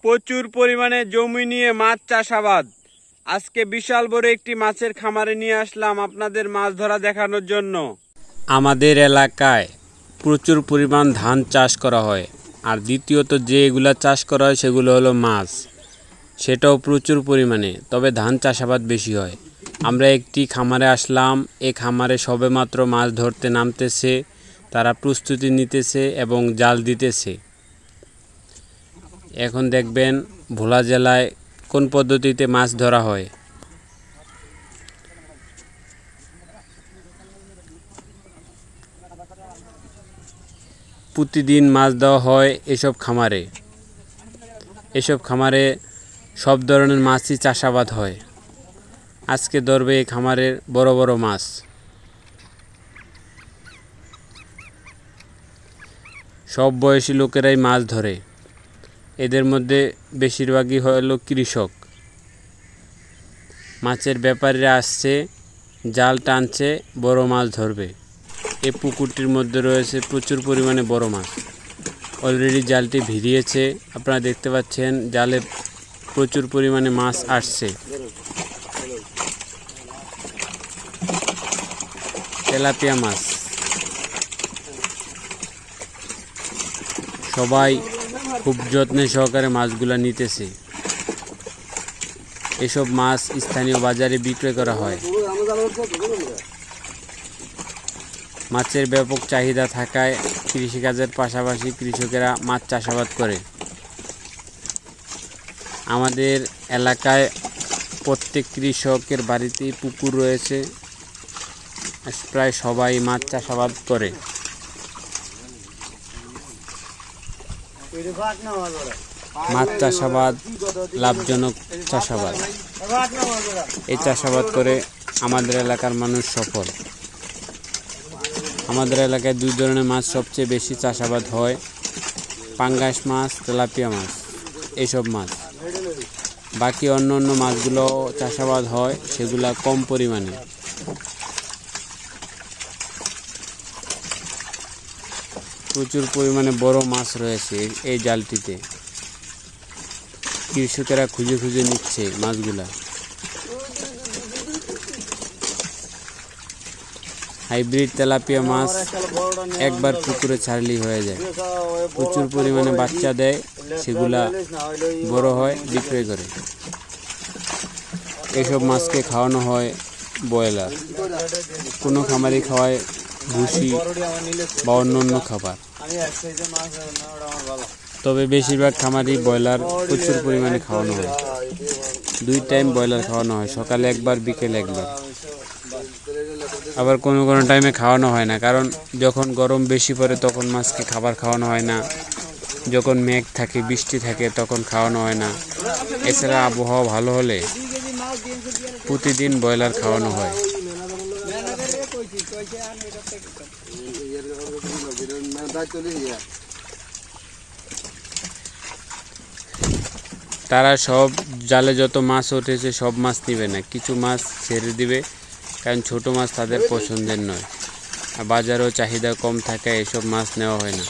প্রচুর পরিমাণে জমি নিয়ে মাছ চাষাবাদ। আজকে বিশাল বড় একটি মাছের খামারে নিয়ে আসলাম আপনাদের মাছ ধরা দেখানোর জন্য। আমাদের এলাকায় প্রচুর পরিমাণ ধান চাষ করা হয়, আর দ্বিতীয়ত যে এগুলা চাষ করা হয় সেগুলো হলো মাছ, সেটাও প্রচুর পরিমাণে, তবে ধান চাষাবাদ বেশি হয়। আমরা একটি খামারে আসলাম। এই খামারে সবেমাত্র মাছ ধরতে নামতেছে, তারা প্রস্তুতি নিতেছে এবং জাল দিতেছে। এখন দেখবেন ভোলা জেলায় কোন পদ্ধতিতে মাছ ধরা হয়। প্রতিদিন মাছ দেওয়া হয় এসব খামারে। এসব খামারে সব ধরনের মাছই চাষাবাদ হয়। আজকে ধরবে এই খামারের বড় বড় মাছ। সব বয়সী লোকেরাই মাছ ধরে। এদের মধ্যে বেশিরভাগই হলো কৃষক। মাছের ব্যাপারীরা আসছে, জাল টানছে, বড় মাছ ধরবে। এই পুকুরটির মধ্যে রয়েছে প্রচুর পরিমাণে বড় মাছ। অলরেডি জালটি ভিড়িয়েছে, আপনারা দেখতে পাচ্ছেন জালে প্রচুর পরিমাণে মাছ আসছে। তেলাপিয়া মাছ। সবাই খুব যত্নে সহকারে মাছগুলা নিতেছে। এসব মাছ স্থানীয় বাজারে বিক্রয় করা হয়। মাছের ব্যাপক চাহিদা থাকায় কৃষিকাজের পাশাপাশি কৃষকেরা মাছ চাষাবাদ করে। আমাদের এলাকায় প্রত্যেক কৃষকের বাড়িতেই পুকুর রয়েছে, প্রায় সবাই মাছ চাষাবাদ করে। মাছ চাষাবাদ লাভজনক চাষাবাদ। এই চাষাবাদ করে আমাদের এলাকার মানুষ সফল। আমাদের এলাকায় দুই ধরনের মাছ সবচেয়ে বেশি চাষাবাদ হয়, পাঙ্গাস মাছ, তেলাপিয়া মাছ, এইসব মাছ। বাকি অন্য অন্য মাছগুলো চাষাবাদ হয়, সেগুলা কম পরিমাণে। প্রচুর পরিমাণে বড় মাছ রয়েছে এই জালটিতে। কৃষকেরা খুঁজে খুঁজে নিচ্ছে মাছগুলা। হাইব্রিড তেলাপিয়া মাছ একবার পুকুরে ছাড়লেই হয়ে যায়। প্রচুর পরিমাণে বাচ্চা দেয়, সেগুলা বড় হয়, বিক্রয় করে। এসব মাছকে খাওয়ানো হয় ব্রয়লার। কোনো খামারে খাওয়ায় ভুসি বা অন্য অন্য খাবার। তবে বেশিরভাগ খামারই ব্রয়লার প্রচুর পরিমাণে খাওয়ানো হয়। 2 টাইম ব্রয়লার খাওয়ানো হয়, সকালে একবার, বিকেলে একবার। আবার কোনো কোনো টাইমে খাওয়ানো হয় না, কারণ যখন গরম বেশি পড়ে তখন মাছকে খাবার খাওয়ানো হয় না। যখন মেঘ থাকে, বৃষ্টি থাকে, তখন খাওয়ানো হয় না। এছাড়া আবহাওয়া ভালো হলে প্রতিদিন ব্রয়লার খাওয়ানো হয়। তারা সব জালে যত মাছ উঠেছে সব মাছ নিবে না, কিছু মাছ ছেড়ে দিবে, কারণ ছোট মাছ তাদের পছন্দের নয়। আর বাজারেও চাহিদা কম থাকায় এসব মাছ নেওয়া হয় না।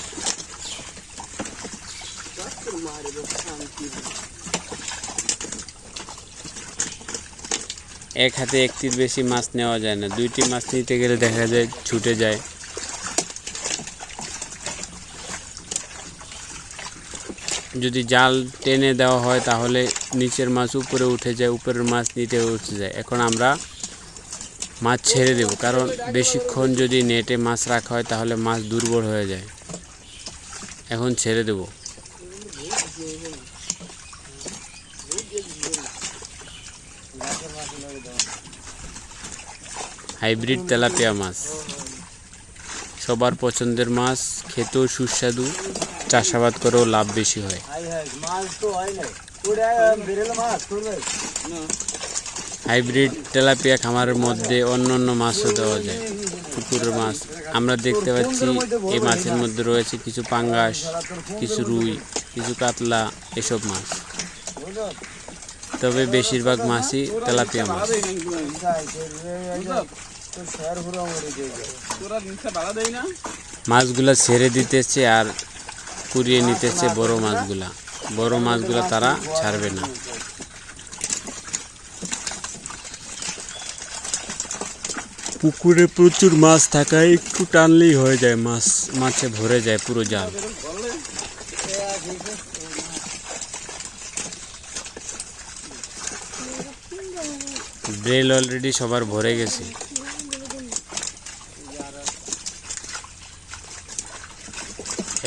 এক হাতে একটির বেশি মাছ নেওয়া যায় না। 2টি মাছ নিতে গেলে দেখা যায় ছুটে যায়। যদি জাল টেনে দেওয়া হয় তাহলে নিচের মাছ উপরে উঠে যায়, উপরের মাছ নিচে উঠে যায়। এখন আমরা মাছ ছেড়ে দেব, কারণ বেশিক্ষণ যদি নেটে মাছ রাখা হয় তাহলে মাছ দুর্বল হয়ে যায়। এখন ছেড়ে দেব। হাইব্রিড তেলাপিয়া মাছ সবার পছন্দের মাছ, খেতেও সুস্বাদু, চাষাবাদ করেও লাভ বেশি হয়। হাইব্রিড তেলাপিয়া খামারের মধ্যে অন্য অন্য মাছও দেওয়া যায়, পুকুরের মাছ। আমরা দেখতে পাচ্ছি এই মাছের মধ্যে রয়েছে কিছু পাঙ্গাস, কিছু রুই, কিছু কাতলা, এসব মাছ। তবে বেশিরভাগ মাছই তেলাপিয়া মাছ। মাছগুলা ছেড়ে দিতেছে আর কুড়িয়ে নিতেছে বড় মাছগুলা। বড় মাছগুলো তারা ছাড়বে না। পুকুরে প্রচুর মাছ থাকায় একটু টানলেই হয়ে যায়, মাছে ভরে যায় পুরো জাল। ব্রেল অলরেডি সবার ভরে গেছে।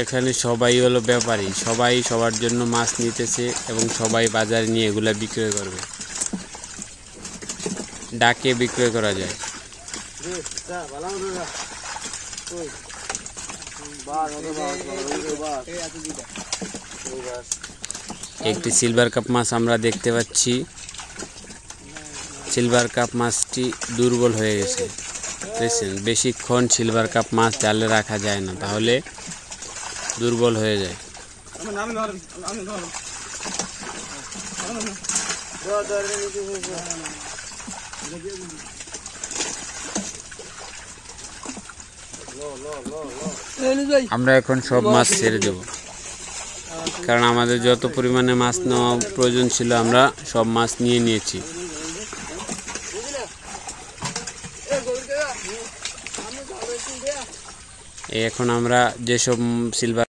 এখানে সবাই হলো ব্যাপারী, সবাই সবার জন্য মাছ নিতেছে এবং সবাই বাজারে নিয়ে এগুলা বিক্রয় করবে। ডাকে বিক্রয় করা যায়। একটি সিলভার কাপ মাছ আমরা দেখতে পাচ্ছি। সিলভার কাপ মাছটি দুর্বল হয়ে গেছে, দেখছেন? বেশিক্ষণ সিলভার কাপ মাছ জালে রাখা যায় না, তাহলে দুর্বল হয়ে যায়। আমরা এখন সব মাছ ছেড়ে দেব, কারণ আমাদের যত পরিমাণে মাছ নেওয়া প্রয়োজন ছিল আমরা সব মাছ নিয়ে নিয়েছি। এখন আমরা যেসব সিলভার